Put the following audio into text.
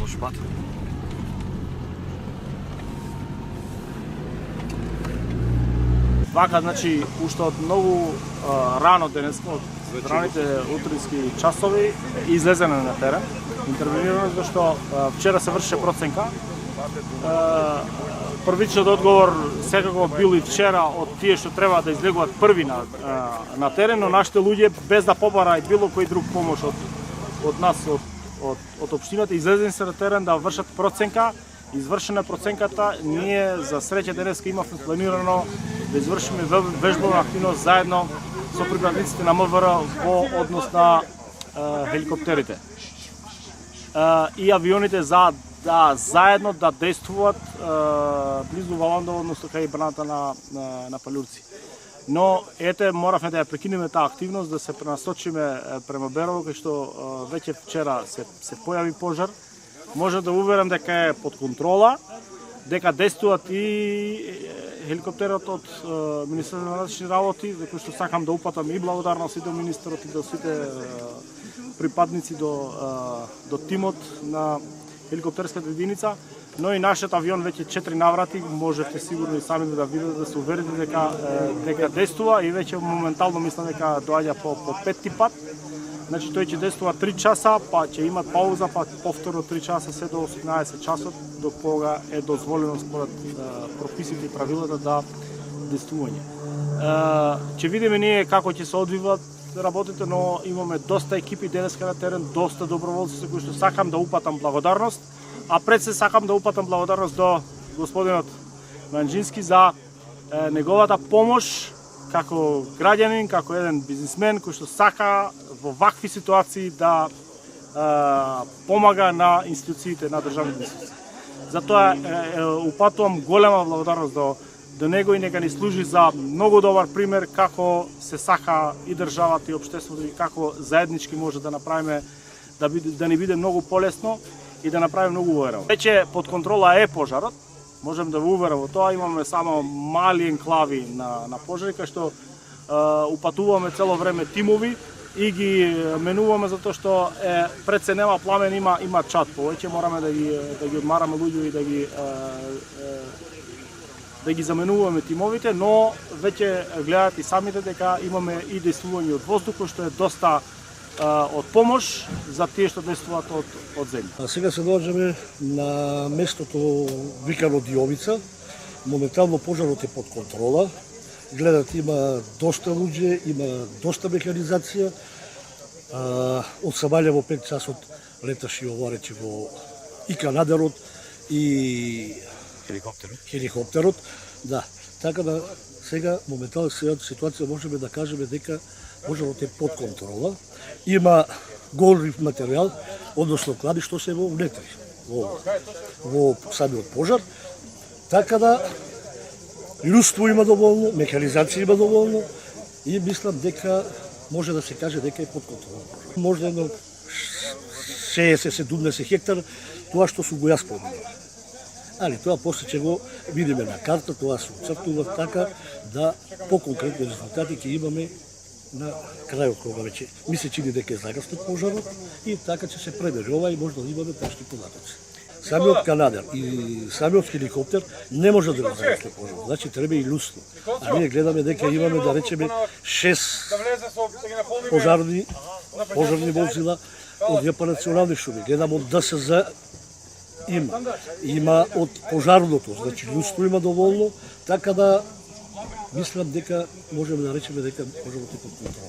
лош пат. Вака, значи, уште од многу рано денес, од раните утрински часови, излезене на терен, интервенирано, зашто вчера се вршеше проценка. Првичниот одговор секако бил и вчера од тие што треба да излегуваат први на терен, но нашите луѓе, без да побара и било кој друг помош од нас, од општината, излезени се на терен да вршат проценка. Извршена проценката, ние за среќа денеска имавме планирано да извршиме вежбовна активност заедно со припадниците на МВР во однос на хеликоптерите и авионите за да заедно да действуваат близу Валандово, односно кај браната на Палјурци. Но ете, моравме да ја прекинеме таа активност, да се пренасочиме према Берово, кај што веќе вчера се појави пожар. Може да уверам дека е под контрола, дека действуваат и хеликоптерот од Министерството на вътрешни работи, за кој што сакам да упатам и благодарност и до министерот и до сите припадници до тимот на хеликоптерската единица, но и нашиот авион веќе 4 наврати, можете сигурно и сами да видите, да се уверите дека действува и веќе моментално мислам дека доаѓа по петти пат. Значи тој ќе действува 3 часа, па ќе имат пауза, па повторно 3 часа се до 18 часот, до кога е дозволено според прописите и правилата да действување. Ќе видиме ние како ќе се одвиваат работите, но имаме доста екипи денеска на терен, доста доброволци за кои што сакам да упатам благодарност, а пред се сакам да упатам благодарност до господинот Манџински за неговата помош како граѓанин, како еден бизнисмен кој што сака во вакви ситуации да помага на институциите, на државните институции. Затоа упатувам голема благодарност до него и нека ни служи за многу добар пример како се сака и државата и општеството и како заеднички може да направиме да ни биде многу полесно и да направиме многу уверено. Веќе под контрола е пожарот. Можем да во уверам во тоа, имаме само мали енклави на пожари, кај што упатуваме цело време тимови и ги менуваме затоа што пред се нема пламен, има чад. Повеќе мораме да ги одмараме луѓе и да ги заменуваме тимовите, но веќе гледат и самите дека имаме и действување од воздух, што е доста од помош за тие што действуваат од земја. Сега се доаѓаме на местото викано Диовица. Моментално пожарот е под контрола. Гледат, има доста луѓе, има доста механизација. Од Самаља во 5 часот леташе и оварече во и канадерот и хеликоптерот. Да, така да сега моментално ситуација можеме да кажеме дека пожарот е под контрола. Има горив материјал, односно клади што се во внетри, во самиот пожар. Така да луѓство има доволно, механизација има доволно и мислам дека може да се каже дека е под контрола. Може едно 60-70 хектар, тоа што су го јас поминав. Али тоа после ќе го видиме на карта, тоа се уцртува така да по-конкретни резултати ќе имаме на крајот кога веќе ми се чини дека е загаснат пожарот и така ќе се премери ова и може да имаме тешки податоци. Самиот канадер и самиот хеликоптер не може да го загасне пожарот, значи треба и луѓство. А ние гледаме дека имаме да речеме 6 пожарни возила од ЈП национални шуми. Гледам од ДСЗ има од пожарното, значи луѓство има доволно, така да мислам дека можеме да речеме дека пожарот е под контрола.